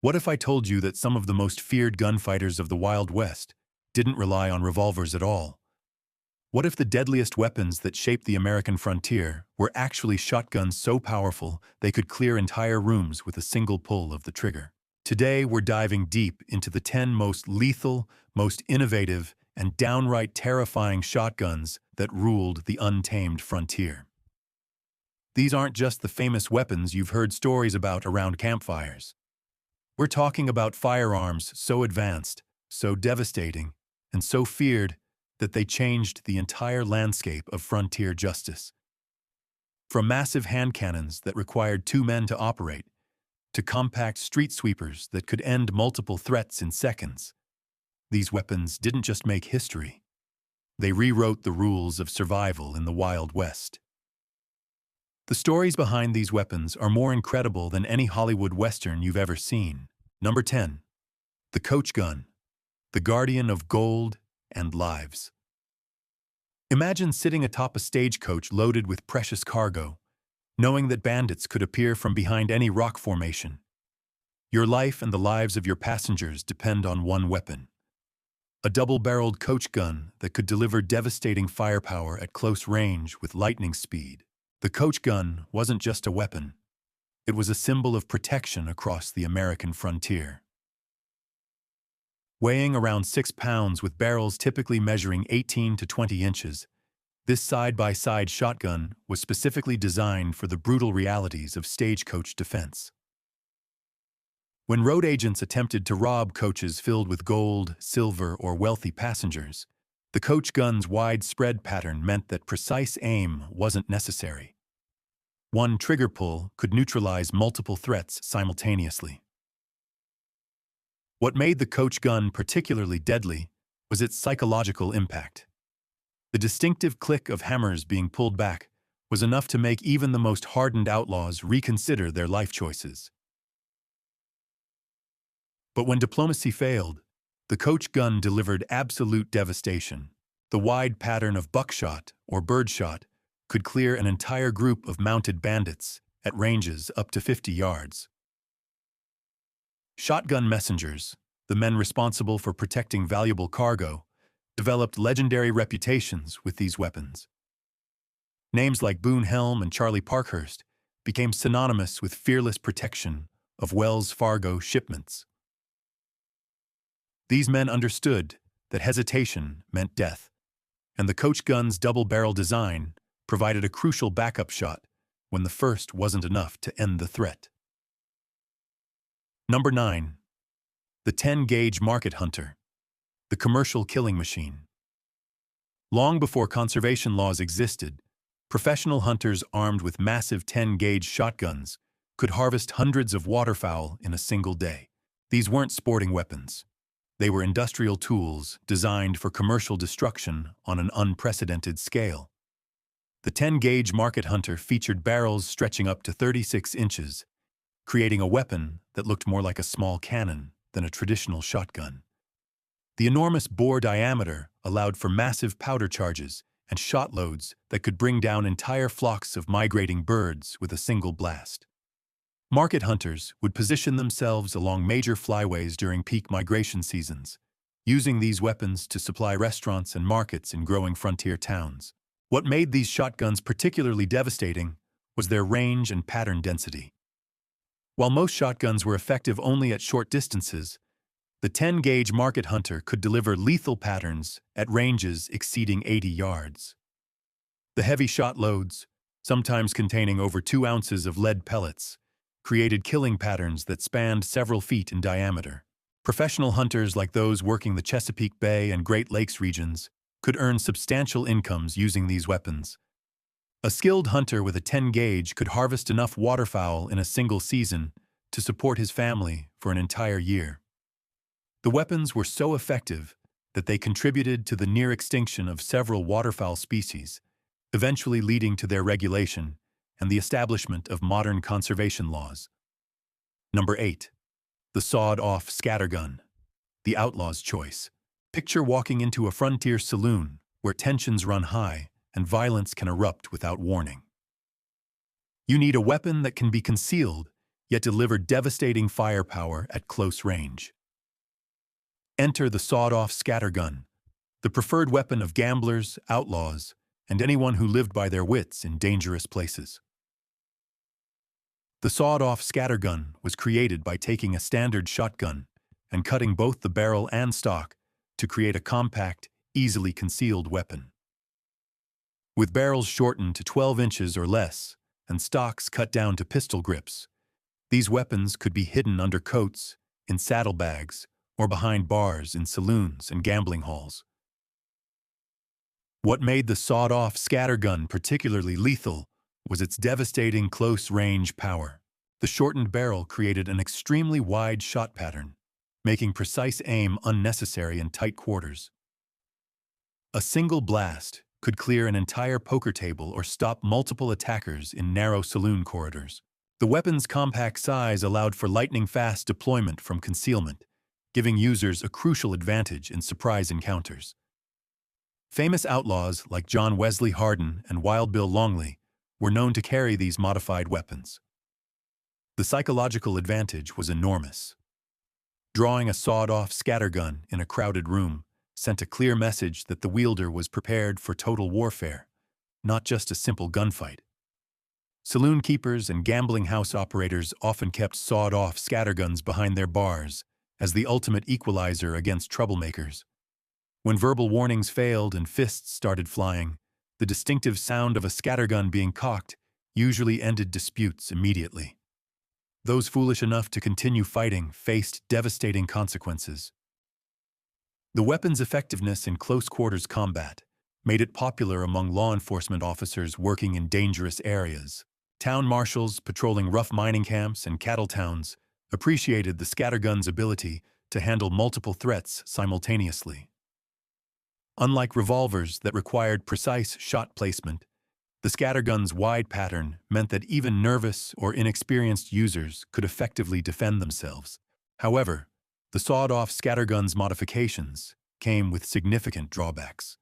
What if I told you that some of the most feared gunfighters of the Wild West didn't rely on revolvers at all? What if the deadliest weapons that shaped the American frontier were actually shotguns so powerful they could clear entire rooms with a single pull of the trigger? Today, we're diving deep into the 10 most lethal, most innovative, and downright terrifying shotguns that ruled the untamed frontier. These aren't just the famous weapons you've heard stories about around campfires. We're talking about firearms so advanced, so devastating, and so feared that they changed the entire landscape of frontier justice. From massive hand cannons that required 2 men to operate, to compact street sweepers that could end multiple threats in seconds, these weapons didn't just make history. They rewrote the rules of survival in the Wild West. The stories behind these weapons are more incredible than any Hollywood Western you've ever seen. Number 10. The Coach Gun, the guardian of gold and lives. Imagine sitting atop a stagecoach loaded with precious cargo, knowing that bandits could appear from behind any rock formation. Your life and the lives of your passengers depend on one weapon. A double-barreled coach gun that could deliver devastating firepower at close range with lightning speed. The coach gun wasn't just a weapon. It was a symbol of protection across the American frontier. Weighing around 6 pounds with barrels typically measuring 18 to 20 inches, this side-by-side shotgun was specifically designed for the brutal realities of stagecoach defense. When road agents attempted to rob coaches filled with gold, silver, or wealthy passengers, the coach gun's widespread pattern meant that precise aim wasn't necessary. One trigger pull could neutralize multiple threats simultaneously. What made the coach gun particularly deadly was its psychological impact. The distinctive click of hammers being pulled back was enough to make even the most hardened outlaws reconsider their life choices. But when diplomacy failed, the coach gun delivered absolute devastation. The wide pattern of buckshot or birdshot could clear an entire group of mounted bandits at ranges up to 50 yards. Shotgun messengers, the men responsible for protecting valuable cargo, developed legendary reputations with these weapons. Names like Boone Helm and Charlie Parkhurst became synonymous with fearless protection of Wells Fargo shipments. These men understood that hesitation meant death, and the coach gun's double-barrel design provided a crucial backup shot when the first wasn't enough to end the threat. Number 9. The 10-gauge market hunter, the commercial killing machine. Long before conservation laws existed, professional hunters armed with massive 10-gauge shotguns could harvest hundreds of waterfowl in a single day. These weren't sporting weapons. They were industrial tools designed for commercial destruction on an unprecedented scale. The 10-gauge market hunter featured barrels stretching up to 36 inches, creating a weapon that looked more like a small cannon than a traditional shotgun. The enormous bore diameter allowed for massive powder charges and shot loads that could bring down entire flocks of migrating birds with a single blast. Market hunters would position themselves along major flyways during peak migration seasons, using these weapons to supply restaurants and markets in growing frontier towns. What made these shotguns particularly devastating was their range and pattern density. While most shotguns were effective only at short distances, the 10-gauge market hunter could deliver lethal patterns at ranges exceeding 80 yards. The heavy shot loads, sometimes containing over 2 ounces of lead pellets, created killing patterns that spanned several feet in diameter. Professional hunters like those working the Chesapeake Bay and Great Lakes regions could earn substantial incomes using these weapons. A skilled hunter with a 10-gauge could harvest enough waterfowl in a single season to support his family for an entire year. The weapons were so effective that they contributed to the near extinction of several waterfowl species, eventually leading to their regulation and the establishment of modern conservation laws. Number 8. The sawed-off scattergun, the outlaw's choice. Picture walking into a frontier saloon where tensions run high and violence can erupt without warning. You need a weapon that can be concealed yet deliver devastating firepower at close range. Enter the sawed-off scattergun, the preferred weapon of gamblers, outlaws, and anyone who lived by their wits in dangerous places. The sawed-off scattergun was created by taking a standard shotgun and cutting both the barrel and stock to create a compact, easily concealed weapon. With barrels shortened to 12 inches or less and stocks cut down to pistol grips, these weapons could be hidden under coats, in saddlebags, or behind bars in saloons and gambling halls. What made the sawed-off scattergun particularly lethal was its devastating close-range power. The shortened barrel created an extremely wide shot pattern, making precise aim unnecessary in tight quarters. A single blast could clear an entire poker table or stop multiple attackers in narrow saloon corridors. The weapon's compact size allowed for lightning-fast deployment from concealment, giving users a crucial advantage in surprise encounters. Famous outlaws like John Wesley Hardin and Wild Bill Longley were known to carry these modified weapons. The psychological advantage was enormous. Drawing a sawed-off scattergun in a crowded room sent a clear message that the wielder was prepared for total warfare, not just a simple gunfight. Saloon keepers and gambling house operators often kept sawed-off scatterguns behind their bars as the ultimate equalizer against troublemakers. When verbal warnings failed and fists started flying, the distinctive sound of a scattergun being cocked usually ended disputes immediately. Those foolish enough to continue fighting faced devastating consequences. The weapon's effectiveness in close-quarters combat made it popular among law enforcement officers working in dangerous areas. Town marshals patrolling rough mining camps and cattle towns appreciated the scattergun's ability to handle multiple threats simultaneously. Unlike revolvers that required precise shot placement, the scattergun's wide pattern meant that even nervous or inexperienced users could effectively defend themselves. However, the sawed-off scattergun's modifications came with significant drawbacks.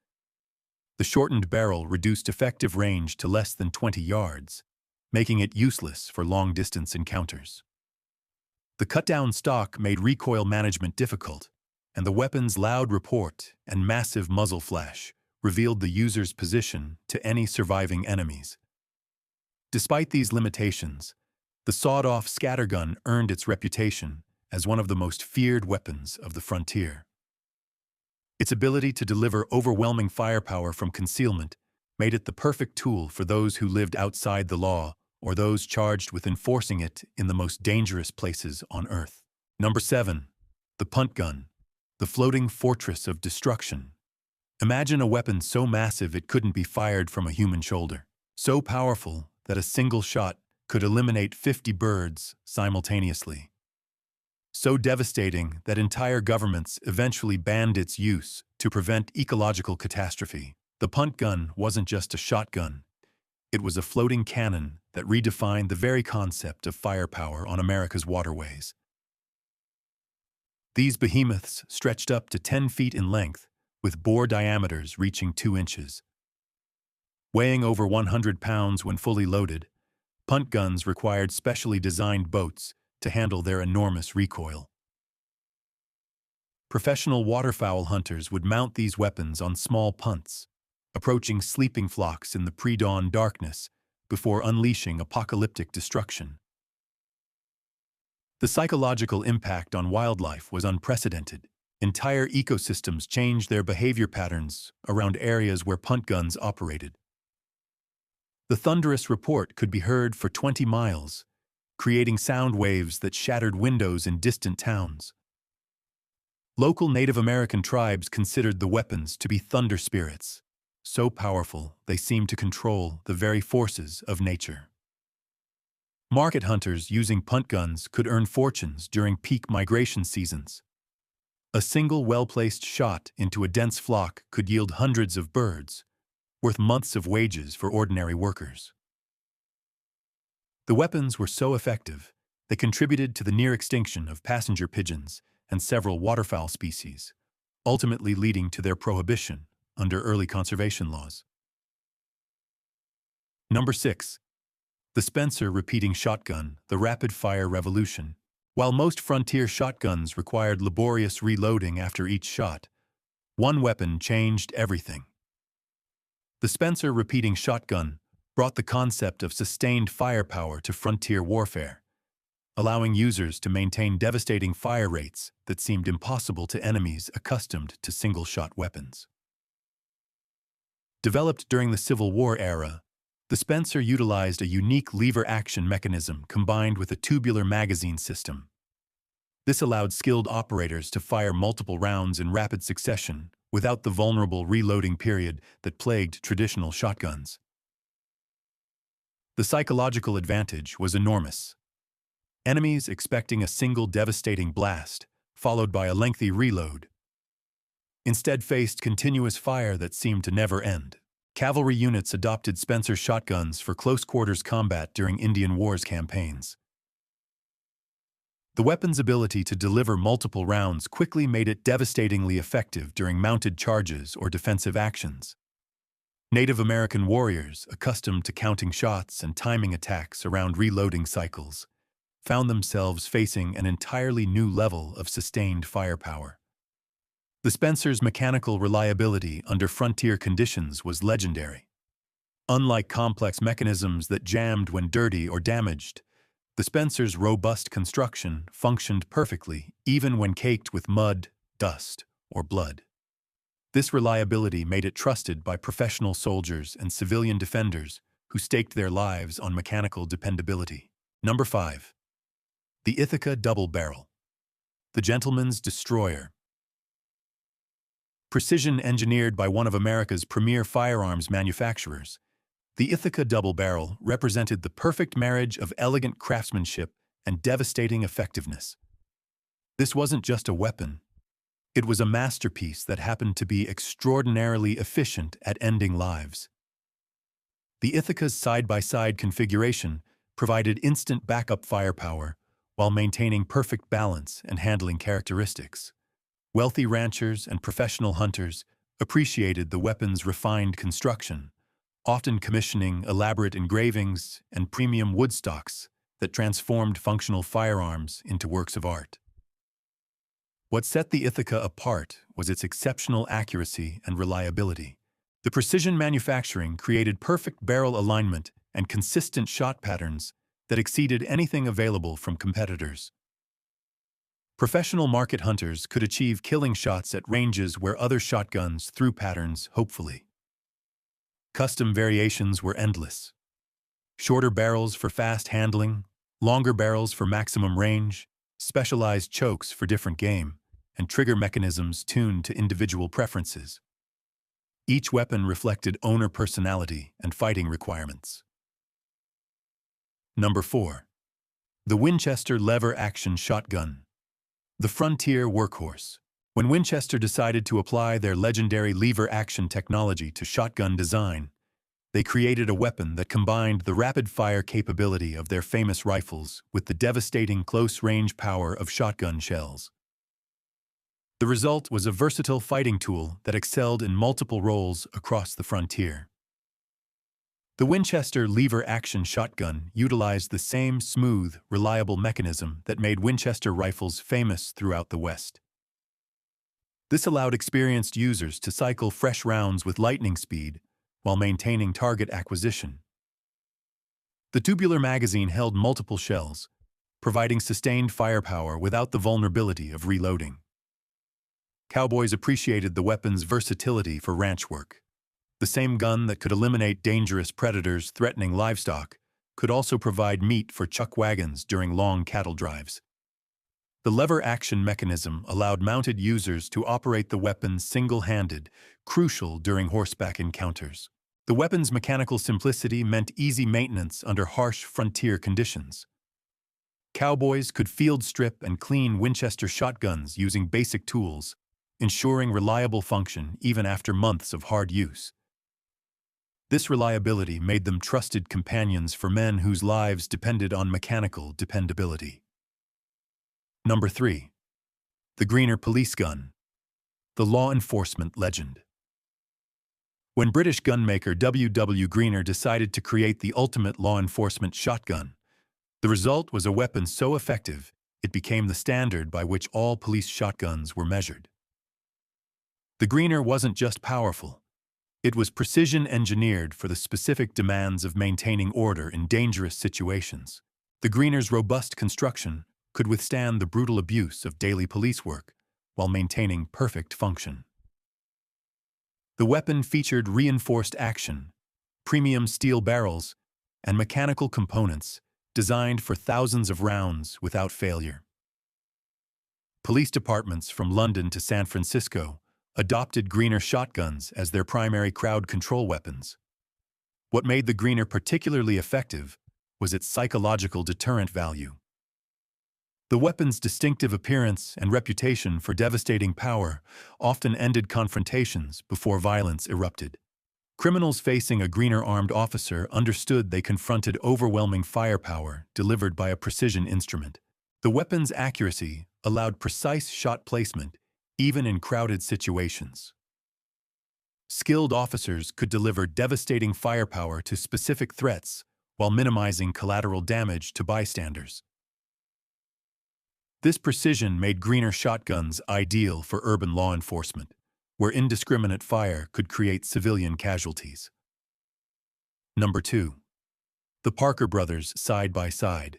The shortened barrel reduced effective range to less than 20 yards, making it useless for long-distance encounters. The cut-down stock made recoil management difficult, and the weapon's loud report and massive muzzle flash revealed the user's position to any surviving enemies. Despite these limitations, the sawed-off scattergun earned its reputation as one of the most feared weapons of the frontier. Its ability to deliver overwhelming firepower from concealment made it the perfect tool for those who lived outside the law or those charged with enforcing it in the most dangerous places on Earth. Number 7. The punt gun, the floating fortress of destruction. Imagine a weapon so massive it couldn't be fired from a human shoulder, so powerful that a single shot could eliminate 50 birds simultaneously. So devastating that entire governments eventually banned its use to prevent ecological catastrophe. The punt gun wasn't just a shotgun. It was a floating cannon that redefined the very concept of firepower on America's waterways. These behemoths stretched up to 10 feet in length, with bore diameters reaching 2 inches. Weighing over 100 pounds when fully loaded, punt guns required specially designed boats to handle their enormous recoil. Professional waterfowl hunters would mount these weapons on small punts, approaching sleeping flocks in the pre-dawn darkness before unleashing apocalyptic destruction. The psychological impact on wildlife was unprecedented. Entire ecosystems changed their behavior patterns around areas where punt guns operated. The thunderous report could be heard for 20 miles, creating sound waves that shattered windows in distant towns. Local Native American tribes considered the weapons to be thunder spirits, so powerful they seemed to control the very forces of nature. Market hunters using punt guns could earn fortunes during peak migration seasons. A single well-placed shot into a dense flock could yield hundreds of birds, worth months of wages for ordinary workers. The weapons were so effective, they contributed to the near extinction of passenger pigeons and several waterfowl species, ultimately leading to their prohibition under early conservation laws. Number 6. The Spencer repeating shotgun, the rapid-fire revolution. While most frontier shotguns required laborious reloading after each shot, one weapon changed everything. The Spencer repeating shotgun brought the concept of sustained firepower to frontier warfare, allowing users to maintain devastating fire rates that seemed impossible to enemies accustomed to single-shot weapons. Developed during the Civil War era, the Spencer utilized a unique lever-action mechanism combined with a tubular magazine system. This allowed skilled operators to fire multiple rounds in rapid succession without the vulnerable reloading period that plagued traditional shotguns. The psychological advantage was enormous. Enemies expecting a single devastating blast, followed by a lengthy reload, instead faced continuous fire that seemed to never end. Cavalry units adopted Spencer shotguns for close-quarters combat during Indian Wars campaigns. The weapon's ability to deliver multiple rounds quickly made it devastatingly effective during mounted charges or defensive actions. Native American warriors, accustomed to counting shots and timing attacks around reloading cycles, found themselves facing an entirely new level of sustained firepower. The Spencer's mechanical reliability under frontier conditions was legendary. Unlike complex mechanisms that jammed when dirty or damaged, the Spencer's robust construction functioned perfectly even when caked with mud, dust, or blood. This reliability made it trusted by professional soldiers and civilian defenders who staked their lives on mechanical dependability. Number 5. The Ithaca Double Barrel. The Gentleman's Destroyer. Precision engineered by one of America's premier firearms manufacturers, the Ithaca Double Barrel represented the perfect marriage of elegant craftsmanship and devastating effectiveness. This wasn't just a weapon. It was a masterpiece that happened to be extraordinarily efficient at ending lives. The Ithaca's side-by-side configuration provided instant backup firepower while maintaining perfect balance and handling characteristics. Wealthy ranchers and professional hunters appreciated the weapon's refined construction, often commissioning elaborate engravings and premium woodstocks that transformed functional firearms into works of art. What set the Ithaca apart was its exceptional accuracy and reliability. The precision manufacturing created perfect barrel alignment and consistent shot patterns that exceeded anything available from competitors. Professional market hunters could achieve killing shots at ranges where other shotguns threw patterns hopefully. Custom variations were endless. Shorter barrels for fast handling, longer barrels for maximum range, specialized chokes for different game, and trigger mechanisms tuned to individual preferences. Each weapon reflected owner personality and fighting requirements. Number 4. The Winchester lever-action shotgun. The frontier workhorse. When Winchester decided to apply their legendary lever-action technology to shotgun design, they created a weapon that combined the rapid-fire capability of their famous rifles with the devastating close-range power of shotgun shells. The result was a versatile fighting tool that excelled in multiple roles across the frontier. The Winchester lever-action shotgun utilized the same smooth, reliable mechanism that made Winchester rifles famous throughout the West. This allowed experienced users to cycle fresh rounds with lightning speed while maintaining target acquisition. The tubular magazine held multiple shells, providing sustained firepower without the vulnerability of reloading. Cowboys appreciated the weapon's versatility for ranch work. The same gun that could eliminate dangerous predators threatening livestock could also provide meat for chuck wagons during long cattle drives. The lever-action mechanism allowed mounted users to operate the weapon single-handed, crucial during horseback encounters. The weapon's mechanical simplicity meant easy maintenance under harsh frontier conditions. Cowboys could field strip and clean Winchester shotguns using basic tools, ensuring reliable function even after months of hard use. This reliability made them trusted companions for men whose lives depended on mechanical dependability. Number 3. The Greener Police Gun. The law enforcement legend. When British gunmaker W. Greener decided to create the ultimate law enforcement shotgun, the result was a weapon so effective it became the standard by which all police shotguns were measured. The Greener wasn't just powerful. It was precision-engineered for the specific demands of maintaining order in dangerous situations. The Greener's robust construction could withstand the brutal abuse of daily police work while maintaining perfect function. The weapon featured reinforced action, premium steel barrels, and mechanical components designed for thousands of rounds without failure. Police departments from London to San Francisco adopted Greener shotguns as their primary crowd control weapons. What made the Greener particularly effective was its psychological deterrent value. The weapon's distinctive appearance and reputation for devastating power often ended confrontations before violence erupted. Criminals facing a Greener-armed officer understood they confronted overwhelming firepower delivered by a precision instrument. The weapon's accuracy allowed precise shot placement even in crowded situations. Skilled officers could deliver devastating firepower to specific threats while minimizing collateral damage to bystanders. This precision made Greener shotguns ideal for urban law enforcement, where indiscriminate fire could create civilian casualties. Number 2. The Parker brothers side by side.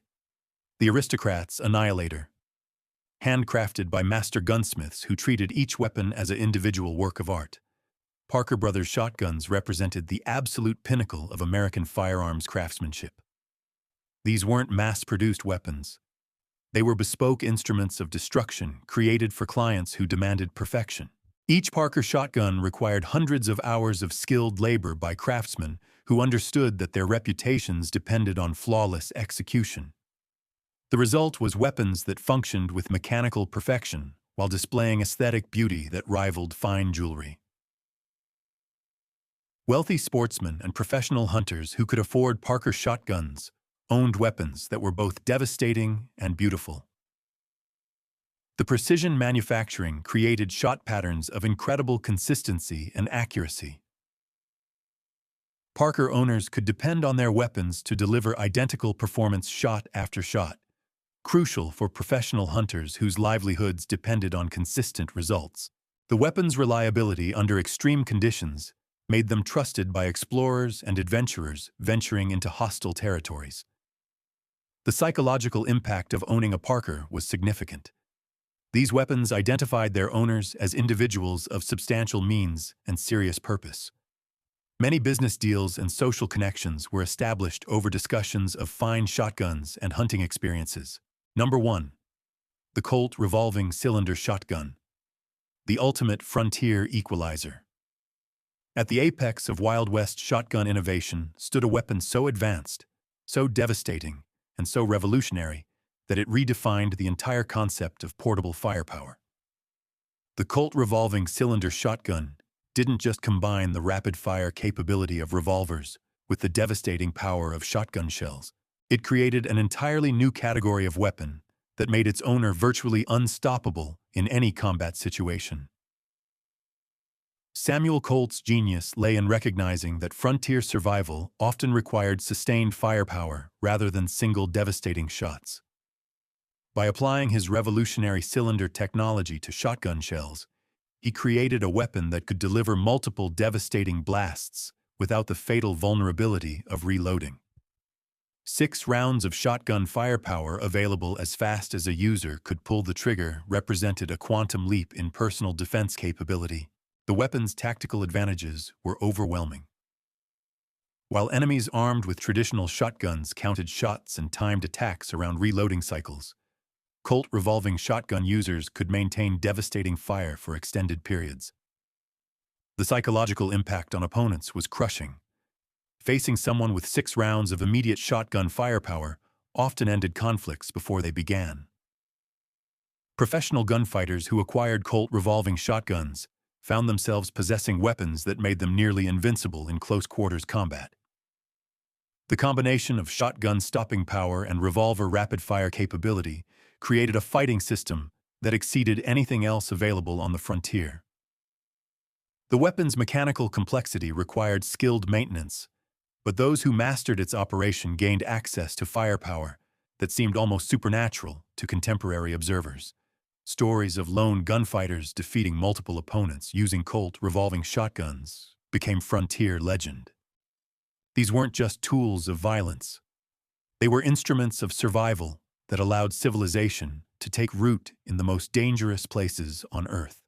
The Aristocrats Annihilator. Handcrafted by master gunsmiths who treated each weapon as an individual work of art, Parker brothers shotguns represented the absolute pinnacle of American firearms craftsmanship. These weren't mass-produced weapons. They were bespoke instruments of destruction created for clients who demanded perfection. Each Parker shotgun required hundreds of hours of skilled labor by craftsmen who understood that their reputations depended on flawless execution. The result was weapons that functioned with mechanical perfection while displaying aesthetic beauty that rivaled fine jewelry. Wealthy sportsmen and professional hunters who could afford Parker shotguns owned weapons that were both devastating and beautiful. The precision manufacturing created shot patterns of incredible consistency and accuracy. Parker owners could depend on their weapons to deliver identical performance shot after shot, crucial for professional hunters whose livelihoods depended on consistent results. The weapon's reliability under extreme conditions made them trusted by explorers and adventurers venturing into hostile territories. The psychological impact of owning a Parker was significant. These weapons identified their owners as individuals of substantial means and serious purpose. Many business deals and social connections were established over discussions of fine shotguns and hunting experiences. Number 1. The Colt Revolving Cylinder Shotgun. The ultimate frontier equalizer. At the apex of Wild West shotgun innovation stood a weapon so advanced, so devastating, and so revolutionary that it redefined the entire concept of portable firepower. The Colt Revolving Cylinder Shotgun didn't just combine the rapid-fire capability of revolvers with the devastating power of shotgun shells. It created an entirely new category of weapon that made its owner virtually unstoppable in any combat situation. Samuel Colt's genius lay in recognizing that frontier survival often required sustained firepower rather than single devastating shots. By applying his revolutionary cylinder technology to shotgun shells, he created a weapon that could deliver multiple devastating blasts without the fatal vulnerability of reloading. 6 rounds of shotgun firepower available as fast as a user could pull the trigger represented a quantum leap in personal defense capability. The weapon's tactical advantages were overwhelming. While enemies armed with traditional shotguns counted shots and timed attacks around reloading cycles, Colt revolving shotgun users could maintain devastating fire for extended periods. The psychological impact on opponents was crushing. Facing someone with 6 rounds of immediate shotgun firepower often ended conflicts before they began. Professional gunfighters who acquired Colt revolving shotguns found themselves possessing weapons that made them nearly invincible in close-quarters combat. The combination of shotgun stopping power and revolver rapid-fire capability created a fighting system that exceeded anything else available on the frontier. The weapon's mechanical complexity required skilled maintenance, but those who mastered its operation gained access to firepower that seemed almost supernatural to contemporary observers. Stories of lone gunfighters defeating multiple opponents using Colt revolving shotguns became frontier legend. These weren't just tools of violence. They were instruments of survival that allowed civilization to take root in the most dangerous places on Earth.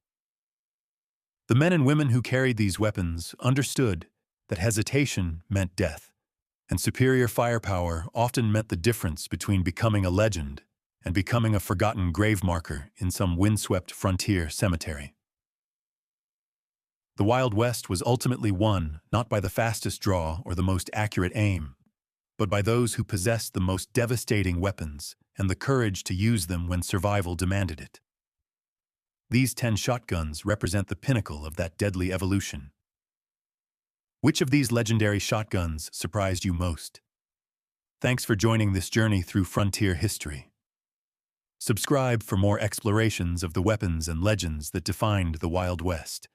The men and women who carried these weapons understood that hesitation meant death, and superior firepower often meant the difference between becoming a legend and becoming a forgotten grave marker in some windswept frontier cemetery. The Wild West was ultimately won not by the fastest draw or the most accurate aim, but by those who possessed the most devastating weapons and the courage to use them when survival demanded it. These 10 shotguns represent the pinnacle of that deadly evolution. Which of these legendary shotguns surprised you most? Thanks for joining this journey through frontier history. Subscribe for more explorations of the weapons and legends that defined the Wild West.